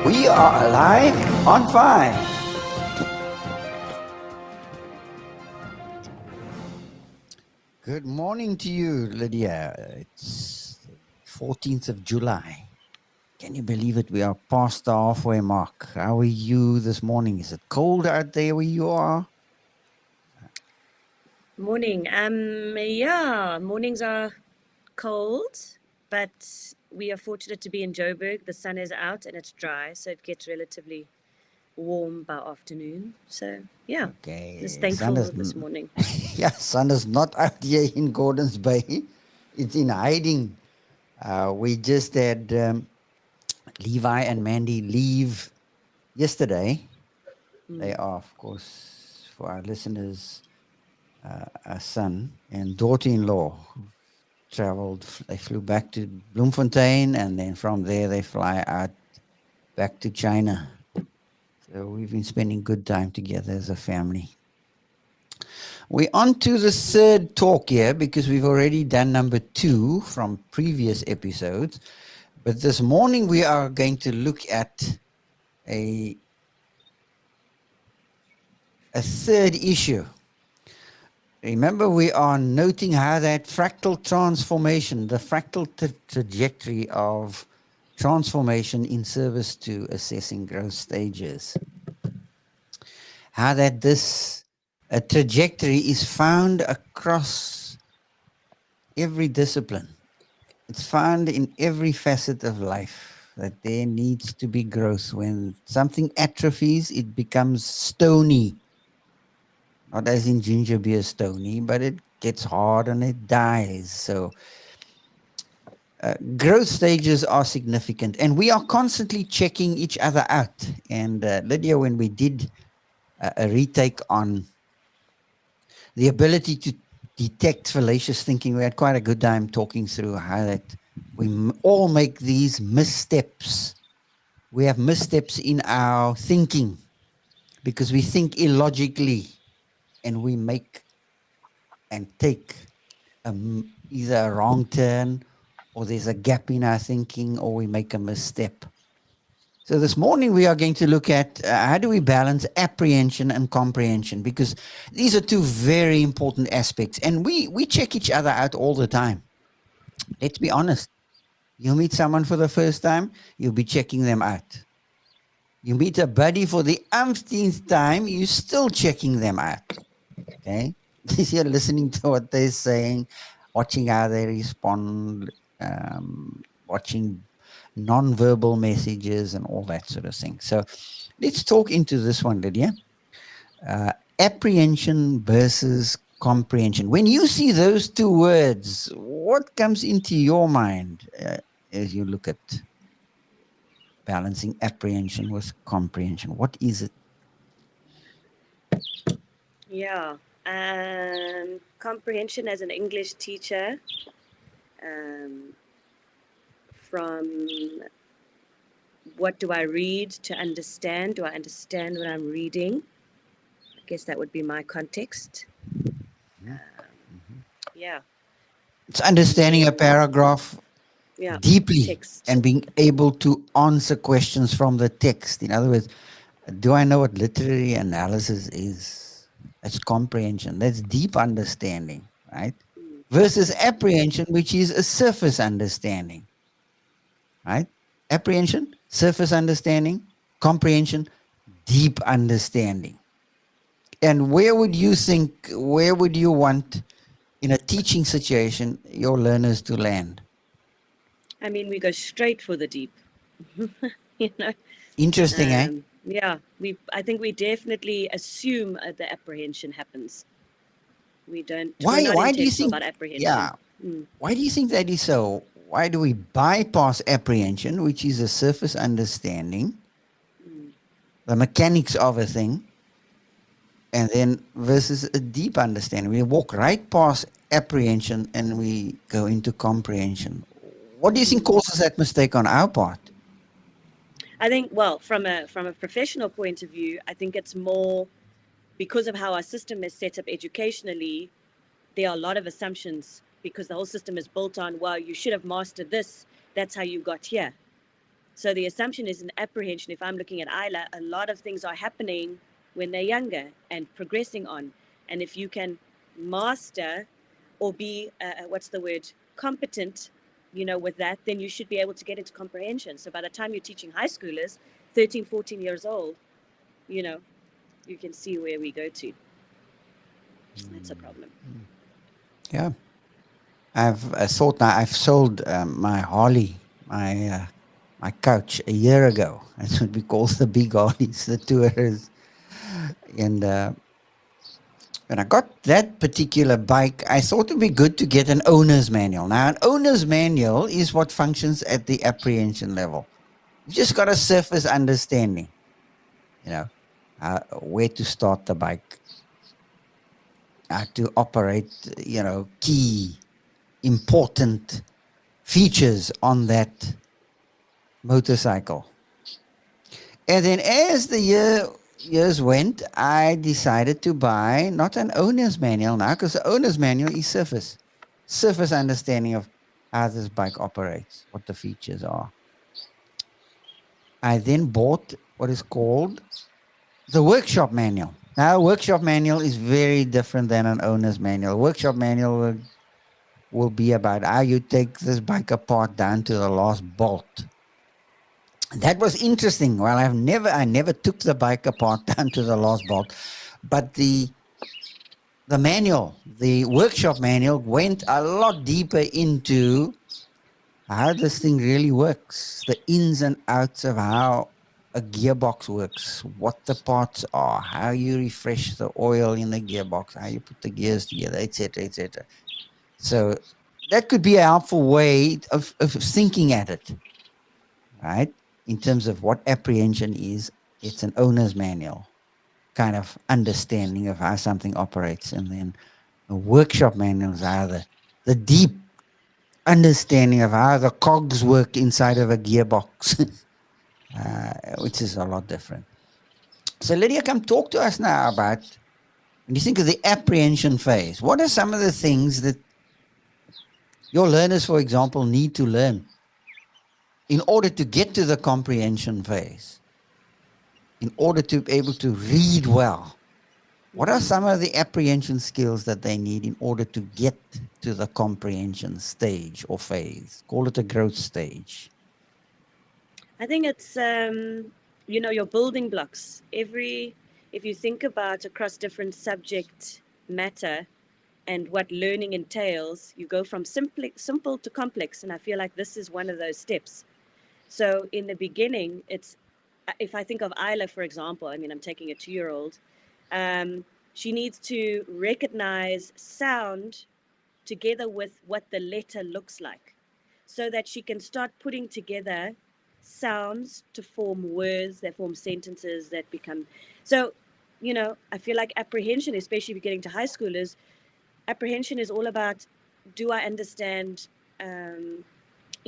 We are live on 5. Good morning to you, Lydia. It's the 14th of July. Can you believe it? We are past the halfway mark. How are you this morning? Is it cold out there where you are? Morning. Yeah, mornings are cold, but we are fortunate to be in Joburg. The sun is out and it's dry, so it gets relatively warm by afternoon. So yeah, just Okay, sun thankful is this morning. yeah, sun is not out here in Gordons Bay. It's in hiding. We just had Levi and Mandy leave yesterday. They are, of course, for our listeners, a son and daughter-in-law traveled. They flew back to Bloemfontein, and then from there they fly out back to China. So we've been spending good time together as a family. We're on to the third talk here because we've already done number 2 from previous episodes. But this morning we are going to look at a third issue. Remember, we are noting how that fractal transformation, the fractal trajectory of transformation in service to assessing growth stages, how that this trajectory is found across every discipline. It's found in every facet of life that there needs to be growth. When something atrophies, it becomes stony. Not as in ginger beer stony, but it gets hard and it dies. So growth stages are significant, and we are constantly checking each other out. And Lydia, when we did a retake on the ability to detect fallacious thinking, we had quite a good time talking through how that we all make these missteps. We have missteps in our thinking because we think illogically, and we make and take either a wrong turn, or there's a gap in our thinking, or we make a misstep. So this morning we are going to look at how do we balance apprehension and comprehension, because these are two very important aspects, and we check each other out all the time. Let's be honest. You meet someone for the first time, you'll be checking them out. You meet a buddy for the umpteenth time, you're still checking them out. Okay? You're listening to what they're saying, watching how they respond, watching non-verbal messages and all that sort of thing. So let's talk into this one, Lydia. Apprehension versus comprehension. When you see those two words, what comes into your mind as you look at balancing apprehension with comprehension? What is it? Yeah. Comprehension as an English teacher, from what do I read to understand? Do I understand what I'm reading? I guess that would be my context. Yeah. It's understanding a paragraph Yeah. deeply Text. and being able to answer questions from the text. In other words, do I know what literary analysis is? That's comprehension. That's deep understanding, right? Versus apprehension, which is a surface understanding, right? Apprehension, surface understanding; comprehension, deep understanding. And where would you want in a teaching situation your learners to land? I mean, we go straight for the deep. you know. Interesting, eh? Yeah, I think we definitely assume the apprehension happens. We're not Why do you intentional think, about apprehension. yeah, why do you think that is so? Why do we bypass apprehension, which is a surface understanding, the mechanics of a thing, and then versus a deep understanding? We walk right past apprehension and we go into comprehension. What do you think causes that mistake on our part? I think, well, from a professional point of view, I think it's more because of how our system is set up educationally. There are a lot of assumptions because the whole system is built on, well, you should have mastered this. That's how you got here. So the assumption is in apprehension. If I'm looking at Isla, a lot of things are happening when they're younger and progressing on. And if you can master or be, what's the word, competent, with that, then you should be able to get into comprehension. So by the time you're teaching high schoolers, 13, 14 years old, you know, you can see where we go to. That's a problem. Yeah. I've thought now I've sold my Harley, my couch a year ago. That's what we call the big Harleys, the tourers. And when I got that particular bike, I thought it'd be good to get an owner's manual. Now, an owner's manual is what functions at the apprehension level. You've just got a surface understanding, you know, where to start the bike, how to operate, key important features on that motorcycle. And then as the years went, I decided to buy not an owner's manual now, because the owner's manual is surface understanding of how this bike operates, what the features are. I then bought what is called the workshop manual. Now, a workshop manual is very different than an owner's manual. A workshop manual will be about how you take this bike apart down to the last bolt. That was interesting. Well, I never took the bike apart down to the last bolt, but the workshop manual went a lot deeper into how this thing really works, the ins and outs of how a gearbox works, what the parts are, how you refresh the oil in the gearbox, how you put the gears together, etc., etc. So that could be a helpful way of thinking at it, right? In terms of what apprehension is, it's an owner's manual kind of understanding of how something operates. And then the workshop manuals are the deep understanding of how the cogs work inside of a gearbox, which is a lot different. So, Lydia, come talk to us now about when you think of the apprehension phase. What are some of the things that your learners, for example, need to learn in order to get to the comprehension phase, in order to be able to read well? What are some of the apprehension skills that they need in order to get to the comprehension stage or phase? Call it a growth stage. I think it's your building blocks. If you think about across different subject matter and what learning entails, you go from simple to complex, and I feel like this is one of those steps. So in the beginning, it's if I think of Isla, for example. I mean, I'm taking a 2-year-old. She needs to recognize sound together with what the letter looks like, so that she can start putting together sounds to form words that form sentences that become. So, I feel like apprehension, especially if you're getting to high schoolers, apprehension is all about, do I understand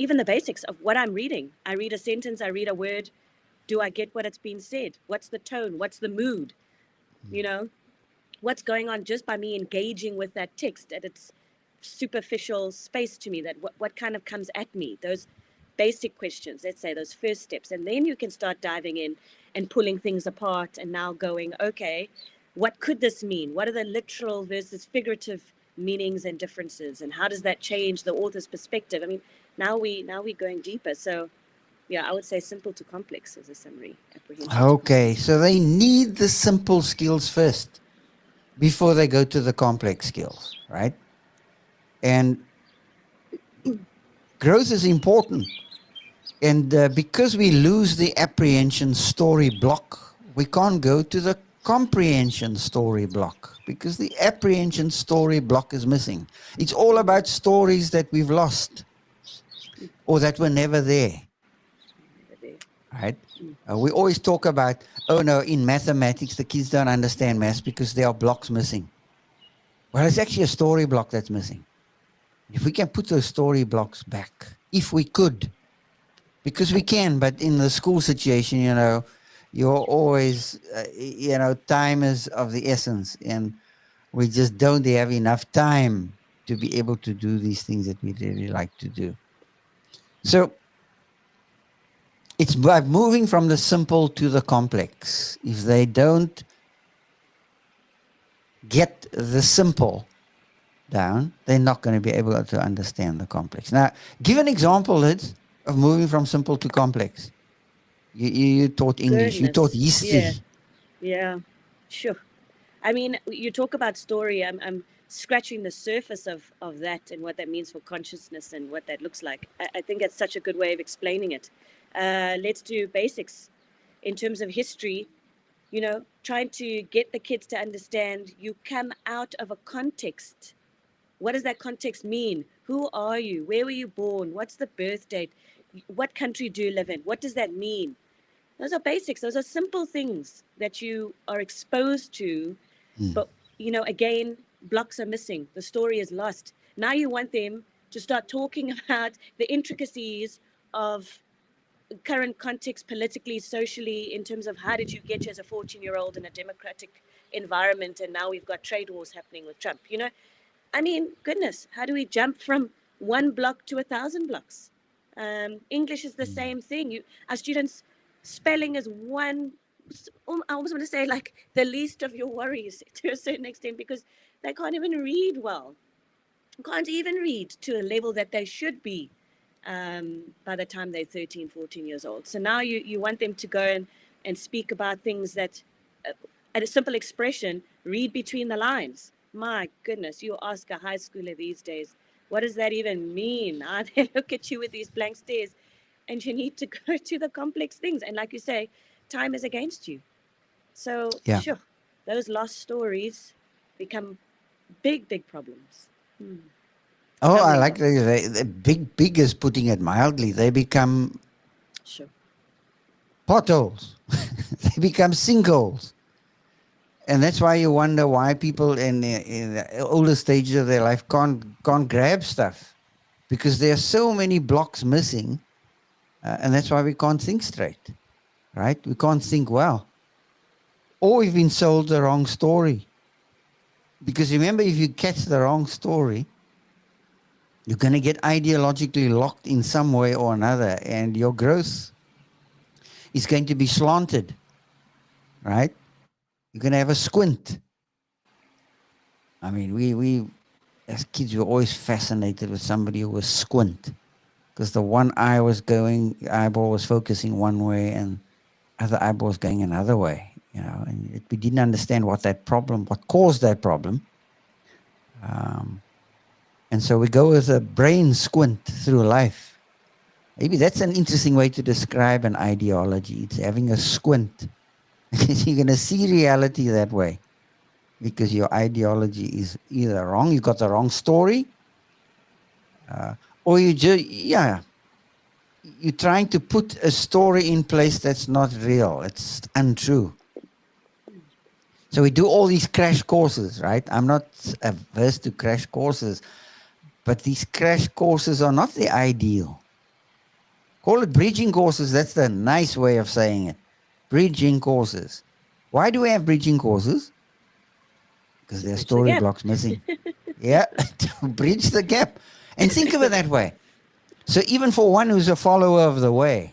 even the basics of what I'm reading? I read a sentence, I read a word. Do I get what it's being said? What's the tone? What's the mood? You know, what's going on just by me engaging with that text at its superficial space to me, that what kind of comes at me, those basic questions, let's say those first steps. And then you can start diving in and pulling things apart and now going, okay, what could this mean? What are the literal versus figurative meanings and differences, and how does that change the author's perspective? I mean, now we're going deeper. So yeah, I would say simple to complex as a summary. Apprehension to Okay, complex. so they need the simple skills first before they go to the complex skills, right? And growth is important. And because we lose the apprehension story block, we can't go to the comprehension story block because the apprehension story block is missing. It's all about stories that we've lost or that were never there, right? We always talk about, oh no, in mathematics, the kids don't understand maths because there are blocks missing. Well, it's actually a story block that's missing. If we can put those story blocks back, if we could, because we can, but in the school situation, you're always, time is of the essence, and we just don't have enough time to be able to do these things that we really like to do. So It's by moving from the simple to the complex. If they don't get the simple down, they're not going to be able to understand the complex. Now, give an example, Liz, of moving from simple to complex. You taught English, you taught Goodness. Yeah. history. Yeah. Sure. I mean, you talk about story. I'm scratching the surface of that and what that means for consciousness and what that looks like. I think it's such a good way of explaining it. Let's do basics in terms of history. Trying to get the kids to understand you come out of a context. What does that context mean? Who are you? Where were you born? What's the birth date? What country do you live in? What does that mean? Those are basics. Those are simple things that you are exposed to. Hmm. But, again, blocks are missing. The story is lost. Now you want them to start talking about the intricacies of current context politically, socially, in terms of how did you get as a 14-year-old in a democratic environment, and now we've got trade wars happening with Trump. I mean, goodness, how do we jump from one block to 1,000 blocks? English is the same thing. Our students, spelling is one. I almost want to say like the least of your worries to a certain extent because they can't even read well, can't even read to a level that they should be by the time they're 13, 14 years old. So now you want them to go and speak about things that, at a simple expression, read between the lines. My goodness, you ask a high schooler these days, what does that even mean? They look at you with these blank stares, and you need to go to the complex things. And like you say, time is against you. So, Yeah. sure, those lost stories become big, big problems. Oh, I Stumbling like blocks. the big is putting it mildly. They become Sure. potholes. They become sinkholes. And that's why you wonder why people in the older stages of their life can't grab stuff, because there are so many blocks missing, and that's why we can't think straight, right? We can't think well, or we've been sold the wrong story. Because remember, if you catch the wrong story, you're going to get ideologically locked in some way or another, and your growth is going to be slanted, right? You're going to have a squint. I mean, we as kids were always fascinated with somebody who was squint, because the one eye was going, eyeball was focusing one way, and other eyeball was going another way. And we didn't understand what caused that problem. Um, and so we go with a brain squint through life. Maybe that's an interesting way to describe an ideology. It's having a squint. You're going to see reality that way because your ideology is either wrong, you got the wrong story, uh, or you're trying to put a story in place that's not real. It's untrue. So we do all these crash courses, right? I'm not averse to crash courses, but these crash courses are not the ideal. Call it bridging courses. That's the nice way of saying it. Bridging courses. Why do we have bridging courses? Because To there are bridge the story gap. blocks missing. Yeah, to bridge the gap. And think of it that way. So even for one who's a follower of the way,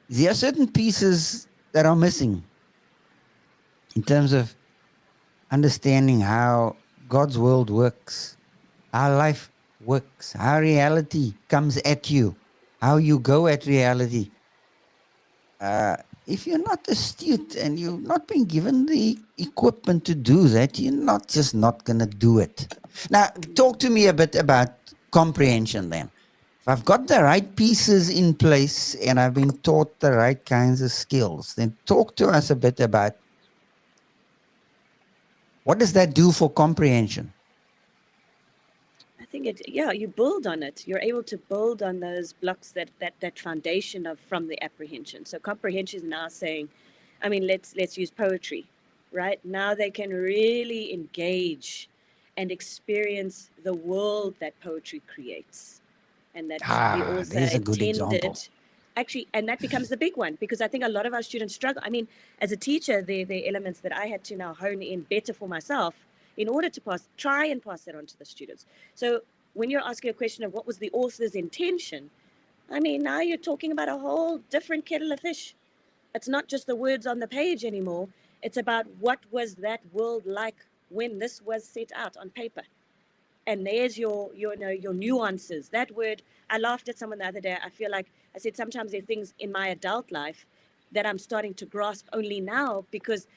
there are certain pieces that are missing in terms of understanding how God's world works, how life works, how reality comes at you, how you go at reality. Uh, if you're not astute and you've not been given the equipment to do that, you're not going to do it. Now, talk to me a bit about comprehension then. If I've got the right pieces in place and I've been taught the right kinds of skills, then talk to us a bit about what does that do for comprehension? I think yeah, you build on it. You're able to build on those blocks, that foundation of from the apprehension. So comprehension is now saying, I mean, let's use poetry, right? Now they can really engage and experience the world that poetry creates and that the Ah, author there's a good intended. example. Actually, and that becomes the big one because I think a lot of our students struggle. I mean, as a teacher, the elements that I had to now hone in better for myself in order to try and pass that on to the students. So when you're asking a question of what was the author's intention, I mean, now you're talking about a whole different kettle of fish. It's not just the words on the page anymore. It's about what was that world like when this was set out on paper. And there's your nuances. That word, I laughed at someone the other day. I feel like I said sometimes there are things in my adult life that I'm starting to grasp only now because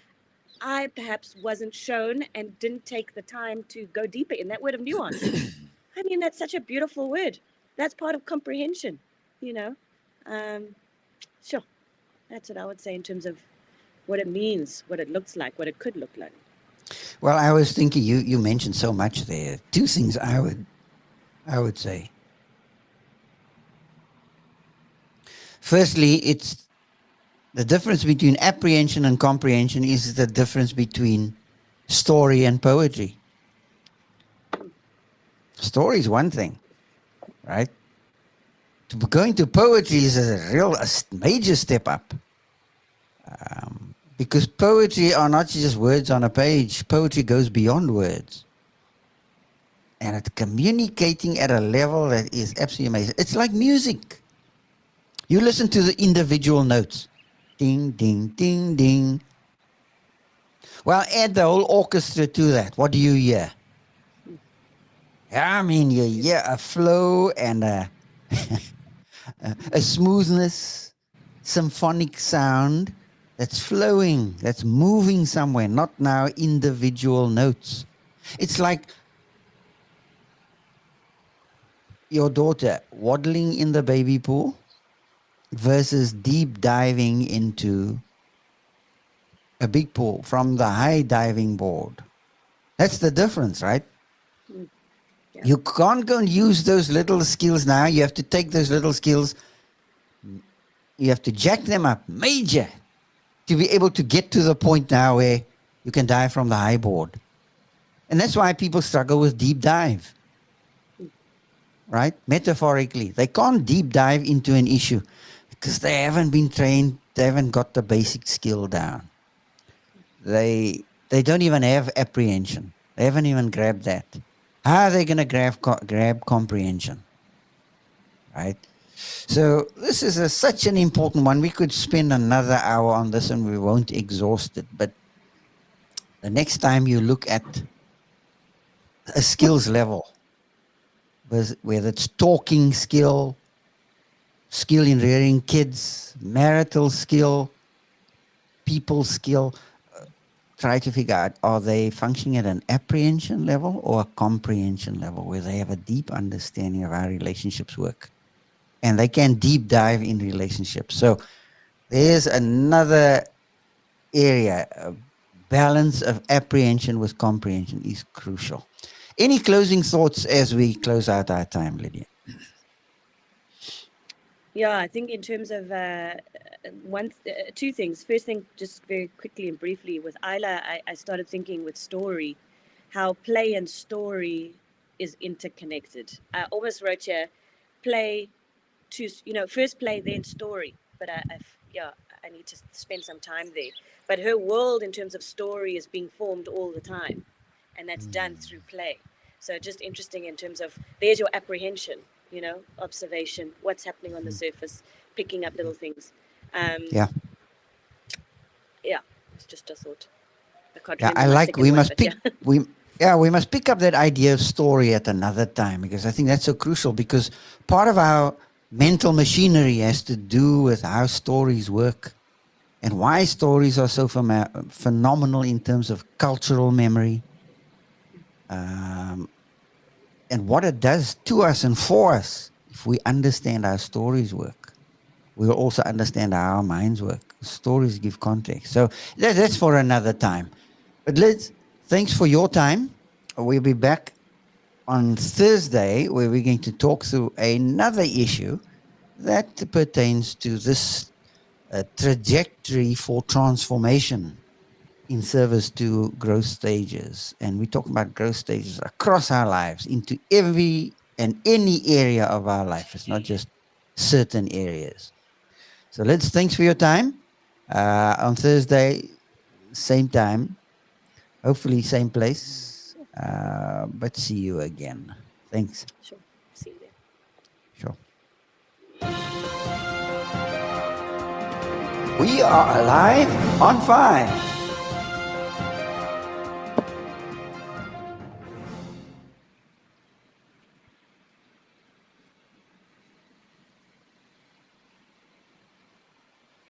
I perhaps wasn't shown and didn't take the time to go deeper in that word of nuance. I mean, that's such a beautiful word. That's part of comprehension, you know. Um, sure, that's what I would say in terms of what it means, what it looks like, what it could look like. Well, I was thinking you mentioned so much there. Two things I would say. Firstly, it's the difference between apprehension and comprehension is the difference between story and poetry. Story is one thing, right? Going to poetry is a major step up. Because poetry are not just words on a page. Poetry goes beyond words. And it's communicating at a level that is absolutely amazing. It's like music. You listen to the individual notes. Ding, ding, ding, ding. Well, add the whole orchestra to that. What do you hear? I mean, you hear a flow and a smoothness, symphonic sound that's flowing, that's moving somewhere, not now individual notes. It's like your daughter waddling in the baby pool versus deep diving into a big pool from the high diving board. That's the difference, right? Mm, yeah. You can't go and use those little skills now. You have to take those little skills, you have to jack them up major to be able to get to the point now where you can dive from the high board. And that's why people struggle with deep dive, right? Metaphorically, they can't deep dive into an issue because they haven't been trained, they haven't got the basic skill down. They don't even have apprehension. They haven't even grabbed that. How are they going to grab comprehension, right? So this is such an important one. We could spend another hour on this and we won't exhaust it. But the next time you look at a skills level, whether it's talking skill, skill in rearing kids, marital skill, people skill, try to figure out, are they functioning at an apprehension level or a comprehension level where they have a deep understanding of how relationships work and they can deep dive in relationships. So there's another area. Balance of apprehension with comprehension is crucial. Any closing thoughts as we close out our time, Lydia? Yeah, I think in terms of two things. First thing, just very quickly and briefly, with Isla, I started thinking with story, how play and story is interconnected. I almost wrote here, play to first play then story. But yeah, I need to spend some time there. But her world in terms of story is being formed all the time, and that's done through play. So just interesting in terms of there's your apprehension, observation, what's happening on the surface, picking up little things. Um, Yeah. yeah, it's just a thought. I can't Yeah, remember I my like second we one, must but pick yeah. we must pick up that idea of story at another time because I think that's so crucial because part of our mental machinery has to do with how stories work and why stories are so phenomenal in terms of cultural memory, um, and what it does to us and for us. If we understand how stories work, we will also understand how our minds work. Stories give context. So that's for another time. But thanks for your time. We'll be back on Thursday where we're going to talk through another issue that pertains to this trajectory for transformation in service to growth stages. And we talk about growth stages across our lives into every and any area of our life. It's not just certain areas. So thanks for your time. On Thursday, same time, hopefully same place. But see you again. Thanks. Sure. See you there. Sure. We are alive on 5.